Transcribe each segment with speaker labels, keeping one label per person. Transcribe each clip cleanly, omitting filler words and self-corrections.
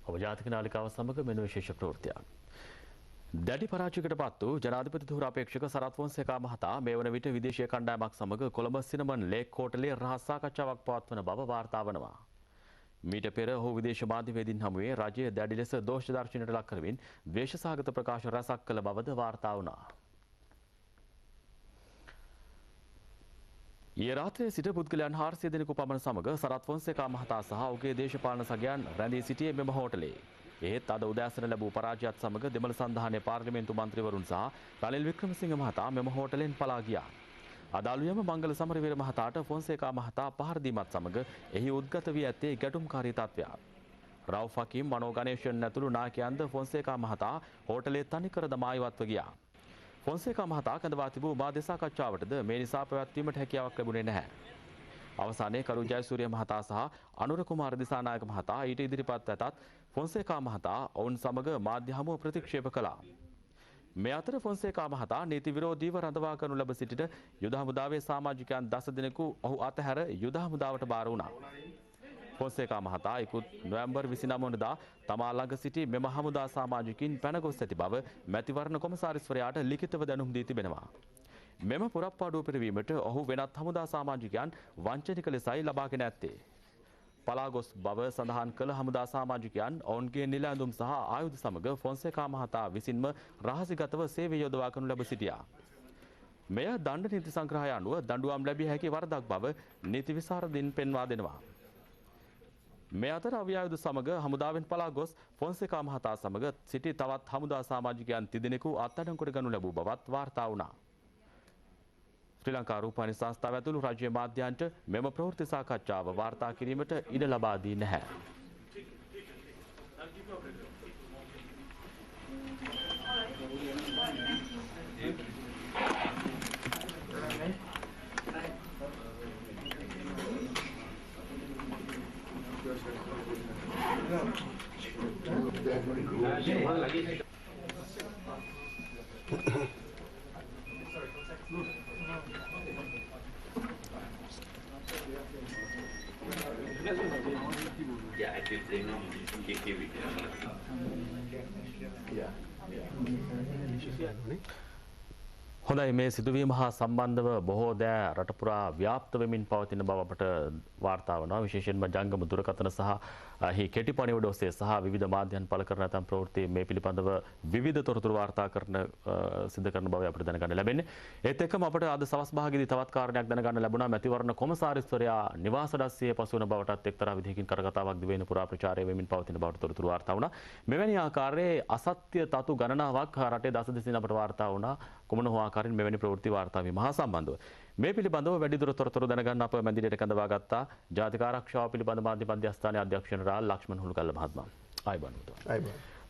Speaker 1: ඔබ ජාතික නාලිකාව සමග මෙන්න විශේෂ ප්‍රවෘත්තියක්. දැඩි පරාජයකට පත් වූ ජනාධිපති ධුර අපේක්ෂක සරත් ෆොන්සේකා මහතා මේ වන විට විදේශීය කණ්ඩායමක් සමග කොළඹ සිනමන් ලේක් හෝටලයේ රහස් සාකච්ඡාවක් පවත්වන බව වාර්තා වනවා. මීට පෙර ඔහු විදේශ මාධ්‍යවේදීන් හමුවේ රජය දැඩි ලෙස දෝෂ දර්ශනයට ලක් කරමින් ද්වේෂසහගත ප්‍රකාශ රැසක් කළ බවද වාර්තා වුණා. ඊයේ රාත්‍රියේ සිට පුද්ගලයන් 400 දෙනෙකු පමණ සමග සරත් ෆොන්සේකා මහතා සහ ඔහුගේ දේශපාලන සගයන් රැඳී සිටියේ මෙම හෝටලයේ. එහෙත් අද උදෑසන ලැබූ පරාජයත් සමග දෙමළ සංධානයේ පාර්ලිමේන්තු මන්ත්‍රීවරුන් සහ රනිල් වික්‍රමසිංහ මහතා මෙම හෝටලෙන් පලා ගියා. අද අලුයම මංගල සමරවීර මහතාට ෆොන්සේකා මහතා පහර දීමත් සමග එහි උද්ගත වී ඇත්තේ ගැටුම්කාරී තත්ත්වයක්. රවුෆ් හකීම් මනෝ ගණේෂන් ඇතුළු නායකයන්ද ෆොන්සේකා මහතා හෝටලයේ තනිකර දමා ඉවත්ව ගියා. ෆොන්සේකා මහතා කැඳවා තිබූ මාධ්‍ය සාකච්ඡාවටද මේ නිසා පැවැත්වීමට හැකියාවක් ලැබුණේ නැහැ. අවසානයේ කරු ජයසූරිය මහතා සහ අනුර කුමාර දිසානායක මහතා ඊට ඉදිරිපත් ඇතත් ෆොන්සේකා මහතා ඔවුන් සමග මාධ්‍ය හමුව ප්‍රතික්ෂේප කළා. මේ අතර ෆොන්සේකා මහතා නීති විරෝධීව රඳවා කරනු ලැබ සිටින යුද හමුදාවේ සමාජිකයන් 10 දෙනෙකු ඔහු අතහැර යුද හමුදාවට බාර වුණා. ෆොන්සේකා මහතා ඉකුත් නොවැම්බර් 29 වනදා තමා ළඟ සිටි මෙම හමුදා සමාජිකින් පැන ගොස් ඇති බව මැතිවරණ කොමසාරිස්වරයාට ලිඛිතව දැනුම් දී තිබෙනවා. මෙම පුරප්පාඩුව පිරවීමට ඔහු වෙනත් හමුදා සමාජිකයන් වංචනික ලෙසයි ලබාගෙන ඇත්තේ. පලාගොස් බව සඳහන් කළ හමුදා සමාජිකයන් ඔවුන්ගේ නිල ඇඳුම් සහ ආයුධ සමග ෆොන්සේකා මහතා විසින්ම රහසිගතව සේවය යොදවා කරනු ලැබ සිටියා. මෙය දණ්ඩ නීති සංග්‍රහය අනුව දඬුවම් ලැබිය හැකි වරදක් බව නීති විසරදින් පෙන්වා දෙනවා. මේ අතර අවියායුධ සමග හමුදාවෙන් පලා ගොස් ෆොන්සේකා මහතා සමග සිටි තවත් හමුදා සමාජිකයන් 30 දෙනෙකු අත්අඩංගුවට ගනු ලැබූ බවත් වාර්තා වුණා. ශ්‍රී ලංකා රූපවාහිනී සංස්ථාව ඇතුළු රාජ්‍ය මාධ්‍යයන්ට මෙම ප්‍රවෘත්ති සාකච්ඡාව වාර්තා කිරීමට ඉඩ ලබා දී නැහැ.
Speaker 2: Yeah, I did say no. Give it.
Speaker 1: හොඳයි මේ සිදුවීම හා සම්බන්ධව බොහෝ දෑ රට පුරා ව්‍යාප්ත වෙමින් පවතින බව අපට වාර්තා වනවා. විශේෂයෙන්ම ජංගම දුරකථන සහ එහි කෙටි පණිවිඩ ඔස්සේ සහ විවිධ මාධ්‍යයන් පළ කරන ඇතම් ප්‍රවෘත්ති මේ පිළිබඳව විවිධ තොරතුරු වාර්තා කරන සිදු කරන බව අපිට දැනගන්න ලැබෙන්නේ. ඒත් එක්කම අපට අද සවස් භාගයේදී තවත් කාරණයක් දැනගන්න ලැබුණා. මැතිවරණ කොමසාරිස්වරයා නිවාස දස්සියේ පසු වන බවටත් එක්තරා විදිහකින් කරකතාවක් දිවෙන පුරා ප්‍රචාරය වෙමින් පවතින බවට තොරතුරු වාර්තා වුණා. මෙවැනි ආකාරයේ අසත්‍ය තතු ගණනාවක් රටේ දස දෙසින් අපට වාර්තා වුණා. කොමන හෝ ආකාරයෙන් මෙවැනි ප්‍රවෘත්ති වාර්තා වීම හා සම්බන්ධව මේ පිළිබඳව වැඩිදුර තොරතුරු දැනගන්න අප මැදිරියට කැඳවා ගත්තා ජාතික ආරක්ෂාව පිළිබඳ මාධ්‍ය මධ්‍යස්ථානයේ අධ්‍යක්ෂ ජනරාල් ලක්ෂ්මන් හුළුකල්ල මහත්මයා. ආයිබෝන්.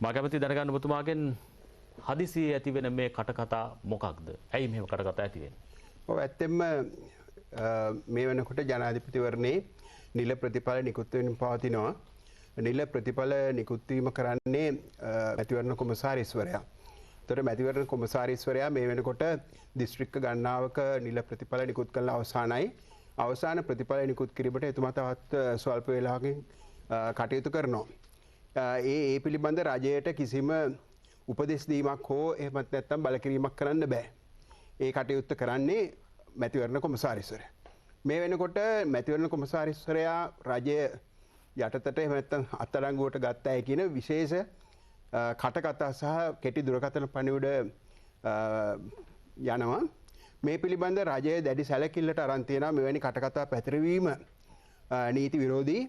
Speaker 1: මා කැමති දැනගන්න ඔබතුමාගෙන් හදිසියේ ඇතිවෙන මේ කටකතා මොකක්ද? ඇයි මෙහෙම කටකතා ඇති වෙන්නේ?
Speaker 3: ඔව් ඇත්තෙන්ම මේ වෙනකොට ජනාධිපතිවරණේ නිල ප්‍රතිඵල නිකුත් වෙමින් පවතිනවා. නිල ප්‍රතිඵල නිකුත් වීම කරන්නේ මැතිවරණ කොමසාරිස්වරයා. තොර මැතිවරණ කොමසාරිස්වරයා මේ වෙනකොට දිස්ත්‍රික්ක ගණනාවක නිල ප්‍රතිඵල නිකුත් කළ අවසානයි. අවසාන ප්‍රතිඵල නිකුත් කිරීමට එතුමා තවත් ස්වල්ප වේලාවකින් කටයුතු කරනවා. ඒ පිළිබඳ රජයට කිසිම උපදෙස් දීමක් හෝ එහෙමත් නැත්නම් බලකිරීමක් කරන්න බෑ. ඒ කටයුත්ත කරන්නේ මැතිවරණ කොමසාරිස්වරයා. මේ වෙනකොට මැතිවරණ කොමසාරිස්වරයා රජය යටතට එහෙම නැත්නම් අත්අඩංගුවට ගත්තයි කියන විශේෂ කටකතා සහ කෙටි දුරකථන පණිවිඩ යනවා. මේ පිළිබඳ රජය දැඩි සැලකිල්ලට අරන් තියෙනවා. මෙවැනි කටකතා පැතිරවීම නීති විරෝධී.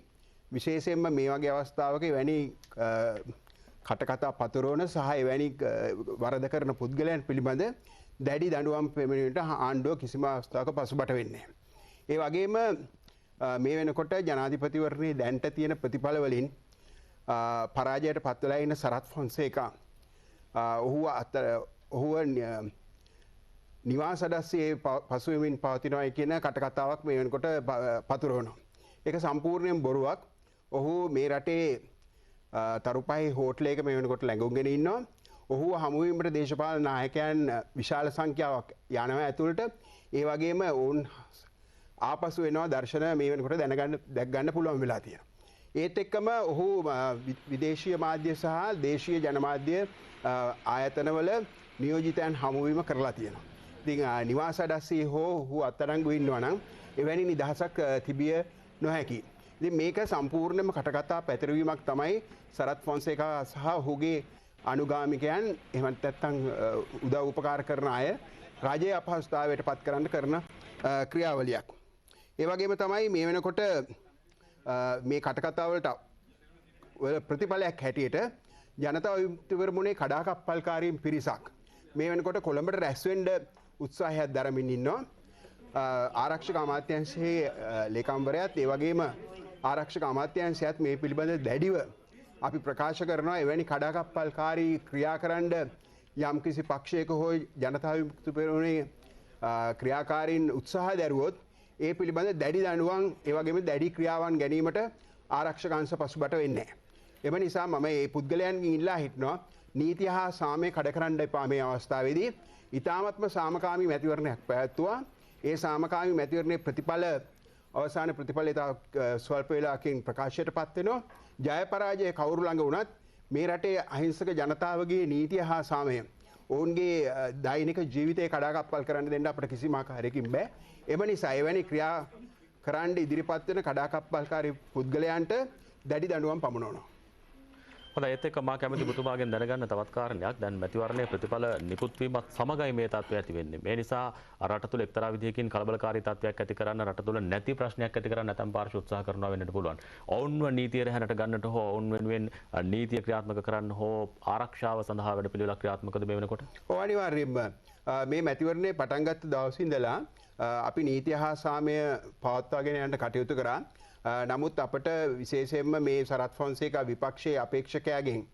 Speaker 3: විශේෂයෙන්ම මේ වගේ අවස්ථාවක එවැනි කටකතා පතුරවන සහ එවැනි වරද කරන පුද්ගලයන් පිළිබඳ දැඩි දඬුවම් පෙමීමට ආණ්ඩුව කිසිම අවස්ථාවක පසුබට වෙන්නේ නැහැ. ඒ වගේම මේ වෙනකොට ජනාධිපතිවරණයේ දැන්ට තියෙන ප්‍රතිඵල වලින් පරාජයට පත් වෙලා ඉන්න සරත් ෆොන්සේකා ඔහුව නිවාස අඩස්සියේ පසුවෙමින් පවතිනවා කියන කටකතාවක් මේ වෙනකොට පතුරවනවා. ඒක සම්පූර්ණයෙන් බොරුවක්. ඔහු මේ රටේ තරුපහේ හෝටලයක මේ වෙනකොට ලැඟුම්ගෙන ඉන්නවා. ඔහු හමු වීමට දේශපාලන නායකයන් විශාල සංඛ්‍යාවක් යනවා ඇතුළට. ඒ වගේම ඔවුන් ආපසු වෙනවා දර්ශන මේ වෙනකොට දැක් ගන්න පුළුවන් වෙලා තියෙනවා. ඒත් එක්කම ඔහු විදේශීය මාධ්‍ය සහ දේශීය ජනමාධ්‍ය ආයතනවල නියෝජිතයන් හමුවීම කරලා තියෙනවා. ඉතින් නිවාස අඩස්සේ හෝ ඔහු අත්අඩංගුව ඉන්නවා නම් එවැනි නිදහසක් තිබිය නොහැකි. ඉතින් මේක සම්පූර්ණයෙන්ම කටකතා පැතිරවීමක් තමයි සරත් ෆොන්සේකා සහ ඔහුගේ අනුගාමිකයන් එහෙමත් නැත්නම් උදව් උපකාර කරන අය රාජ්‍ය අපහසුතාවයට පත් කරන්න කරන ක්‍රියාවලියක්. ඒ වගේම තමයි මේ වෙනකොට මේ කටකතාවලට ප්‍රතිඵලයක් හැටියට ජනතා විමුක්තිපෙරමුණේ කඩාකප්පල්කාරීන් පිරිසක් මේ වෙනකොට කොළඹට රැස් වෙන්න උත්සාහයක් දරමින් ඉන්නවා. ආරක්ෂක අමාත්‍යාංශයේ ලේකම්වරයාත් ඒ වගේම ආරක්ෂක අමාත්‍යාංශයත් මේ පිළිබඳ දැඩිව අපි ප්‍රකාශ කරනවා එවැනි කඩාකප්පල්කාරී ක්‍රියා කරන්න යම්කිසි පක්ෂයක හෝ ජනතා විමුක්ති පෙරමුණේ ක්‍රියාකාරීන් උත්සාහ දැරුවොත් ඒ පිළිබඳ දැඩි දඬුවම් ඒ වගේම දැඩි ක්‍රියාවන් ගැනීමට ආරක්ෂක අංශ පසුබට වෙන්නේ නැහැ. එම නිසා මම මේ පුද්ගලයන්ගෙන් ඉල්ලා හිටනවා නීතිය හා සාමය කඩ කරන්න එපා මේ අවස්ථාවේදී. ඊ타මත්ම සාමකාමී මැතිවරණයක් පැවැත්වුවා. ඒ සාමකාමී මැතිවරණයේ ප්‍රතිඵල අවසාන ප්‍රතිඵලය ස්වල්ප වේලාවකින් ප්‍රකාශයටපත් වෙනවා. ජය පරාජය කවුරු ළඟ වුණත් මේ රටේ අහිංසක ජනතාවගේ නීතිය හා සාමය ඔවුන්ගේ දෛනික ජීවිතය කඩාකප්පල් කරන්න දෙන්න අපිට කිසිම ආකාරයකින් බෑ. එම නිසා එවැනි ක්‍රියා කරන්න ඉදිරිපත් වෙන කඩාකප්පල්කාරී පුද්ගලයන්ට දැඩි දඬුවම් පමුණවනවා.
Speaker 1: හොඳයි ඒත් එක්ක මා කැමති පුතුමාගෙන් දැනගන්න තවත් කාරණයක්. දැන් මැතිවරණයේ ප්‍රතිඵල නිකුත් වීමත් සමගයි මේ තත්ත්වය ඇති වෙන්නේ. මේ නිසා රට තුළ එක්තරා විදිහකින් කලබලකාරී තත්ත්වයක් ඇති කරන්න රට තුළ නැති ප්‍රශ්නයක් ඇති කරන්න නැතම් පාර්ශ්ව උත්සාහ කරනවා වෙන්නට පුළුවන්. ඔවුන්ව නීතිය රැහැනට ගන්නට හෝ ඔවුන් වෙනුවෙන් නීතිය ක්‍රියාත්මක කරන්න හෝ ආරක්ෂාව සඳහා වැඩපිළිවෙලක් ක්‍රියාත්මකද මේ වෙනකොට?
Speaker 3: ඔව් අනිවාර්යයෙන්ම මේ මැතිවරණය පටන් ගත්ත දවසේ ඉඳලා අපි නීතිය හා සාමය පවත්වාගෙන යන්න කටයුතු කරා. නමුත් අපට විශේෂයෙන්ම මේ සරත් ෆොන්සේකා විපක්ෂයේ අපේක්ෂකයාගෙන්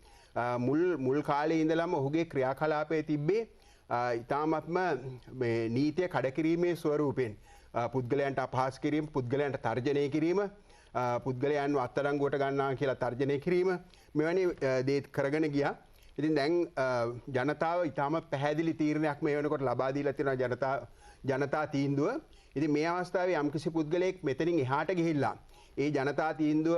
Speaker 3: මුල් කාලේ ඉඳලම ඔහුගේ ක්‍රියාකලාපයේ තිබ්බේ ඊ타මත්ම මේ නීතිය කඩකිරීමේ ස්වරූපෙන් පුද්ගලයන්ට අපහාස කිරීම, පුද්ගලයන්ට තර්ජනය කිරීම, පුද්ගලයන්ව අත්අඩංගුවට ගන්නවා කියලා තර්ජනය කිරීම මෙවැනි දේ කරගෙන ගියා. ඉතින් දැන් ජනතාව ඊටම පැහැදිලි තීරණයක් මේ වෙනකොට ලබා දීලා තියෙනවා ජනතා තීන්දුව. ඉතින් මේ අවස්ථාවේ යම්කිසි පුද්ගලයෙක් මෙතනින් එහාට ගිහිල්ලා ඒ ජනතා තීන්දුව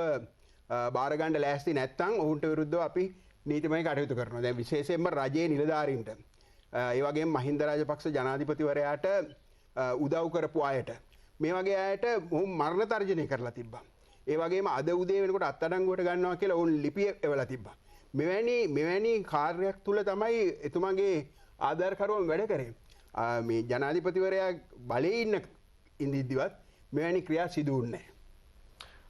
Speaker 3: බාර ගන්න ලෑස්ති නැත්නම් ඔවුන්ට විරුද්ධව අපි නීතිමය කටයුතු කරනවා. දැන් විශේෂයෙන්ම රජයේ නිලධාරීන්ට ඒ වගේම මහින්ද රාජපක්ෂ ජනාධිපතිවරයාට උදව් කරපු අයට මේ වගේ අයට මොහු මරණ තර්ජනය කරලා තිබ්බා. ඒ වගේම අද උදේ වෙනකොට අත්අඩංගුවට ගන්නවා කියලා ඔවුන් ලිපිය එවලා තිබ්බා. මෙවැනි කාර්යයක් තුල තමයි එතුමාගේ ආධාරකරුවන් වැඩ කරේ. මේ ජනාධිපතිවරයා බලයේ ඉඳිද්දිවත් මෙවැනි ක්‍රියා සිදු වුණේ නැහැ.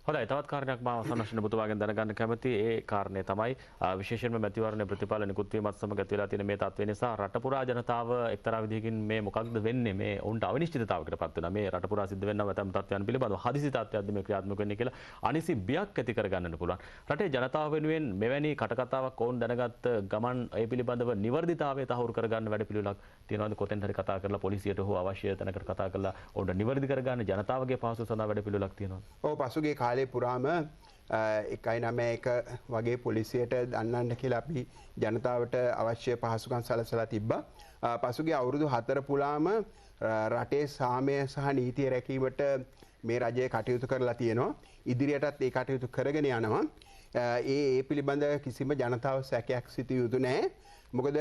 Speaker 1: හොඳයි තවත් කාරණයක් මම අවසන් වශයෙන් පුතුමාගෙන් දැනගන්න කැමති ඒ කාරණය තමයි විශේෂයෙන්ම මැතිවරණ ප්‍රතිඵල නිකුත් වීමත් සමග ඇති වෙලා තියෙන මේ තත්ත්වය නිසා රට පුරා ජනතාව එක්තරා විදිහකින් මේ මොකක්ද වෙන්නේ මේ ඔවුන්ට අවිනිශ්චිතතාවයකට පත් වෙනවා මේ රට පුරා සිද්ධ වෙන්නව ඇතම් තත්ත්වයන් පිළිබඳව හදිසි තත්ත්වයක්ද මේ ක්‍රියාත්මක වෙන්නේ කියලා අනිසි බියක් ඇති කරගන්නට පුළුවන්. රටේ ජනතාව වෙනුවෙන් මෙවැනි කටකතාවක් ඔවුන් දැනගත්ත ගමන් ඒ පිළිබඳව නිවර්දිතාවය තහවුරු කරගන්න වැඩපිළිවෙලක් තියෙනවද කොතෙන්ද හරි කතා කරලා පොලිසියට හෝ අවශ්‍ය තැනකට කතා කරලා ඔවුන්ට නිවර්දි කරගන්න ජනතාවගේ පහසුව සඳහා වැඩපිළිවෙලක් තියෙනවද?
Speaker 3: ඔව් පසුගිය කාලේ පුරාම 191 වගේ පොලිසියට දන්නන්න කියලා අපි ජනතාවට අවශ්‍ය පහසුකම් සලසලා තිබ්බා. පසුගිය අවුරුදු 4 පුරාම රටේ සාමය සහ නීතිය රැකීමට මේ රජය කටයුතු කරලා තියෙනවා. ඉදිරියටත් ඒ කටයුතු කරගෙන යනවා. ඒ පිළිබඳ කිසිම ජනතාව සැකයක් සිටිය යුතු නැහැ. මොකද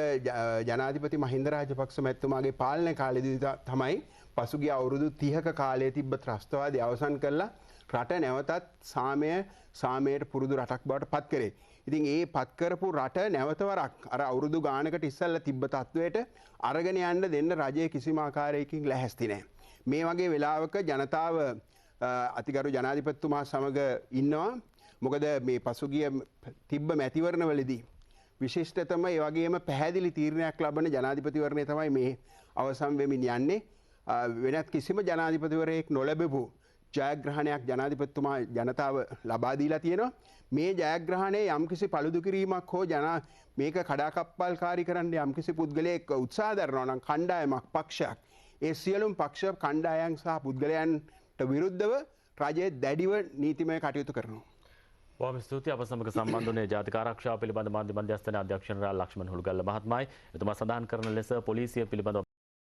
Speaker 3: ජනාධිපති මහින්ද රාජපක්ෂ මැතිතුමාගේ පාලන කාලෙදී තමයි පසුගිය අවුරුදු 30ක කාලයේ තිබ්බ ත්‍රස්තවාදී අවසන් කරලා රට නැවතත් සාමයට පුරුදු රටක් බවට පත් කරේ. ඉතින් ඒ පත් කරපු රට නැවතවරක් අර අවුරුදු ගානකට ඉස්සෙල්ලා තිබ්බ තත්වයට අරගෙන යන්න දෙන්න රජය කිසිම ආකාරයකින් ලැහැස්ති නැහැ. මේ වගේ වෙලාවක ජනතාව අතිගරු ජනාධිපතිතුමා සමග ඉන්නවා. මොකද මේ පසුගිය තිබ්බ මැතිවරණවලදී විශිෂ්ටතම ඒ වගේම පැහැදිලි තීරණයක් ලබන ජනාධිපතිවරණය තමයි මේ අවසන් වෙමින් යන්නේ. වෙනත් කිසිම ජනාධිපතිවරයෙක් නොලැබපු ජයග්‍රහණයක් ජනාධිපතිතුමා ජනතාව ලබා දීලා තියෙනවා. මේ ජයග්‍රහණය යම්කිසි පළුදු කිරීමක් හෝ මේක කඩාකප්පල්කාරී කරන්න යම්කිසි පුද්ගලයෙක් උත්සාහ දරනවා නම් කණ්ඩායමක් පක්ෂයක් ඒ සියලුම පක්ෂ කණ්ඩායම් සහ පුද්ගලයන්ට විරුද්ධව රජය දැඩිව නීතිමය කටයුතු කරනවා.
Speaker 1: බොහොම ස්තුතියි අප සමග සම්බන්ධ වුණේ ජාතික ආරක්ෂාව පිළිබඳ මාධ්‍ය මධ්‍යස්ථානයේ අධ්‍යක්ෂ ජනරාල් ලක්ෂ්මන් හුළුගල්ල මහත්මයායි. එතුමා සඳහන් කරන ලෙස පොලිසිය පිළිබඳව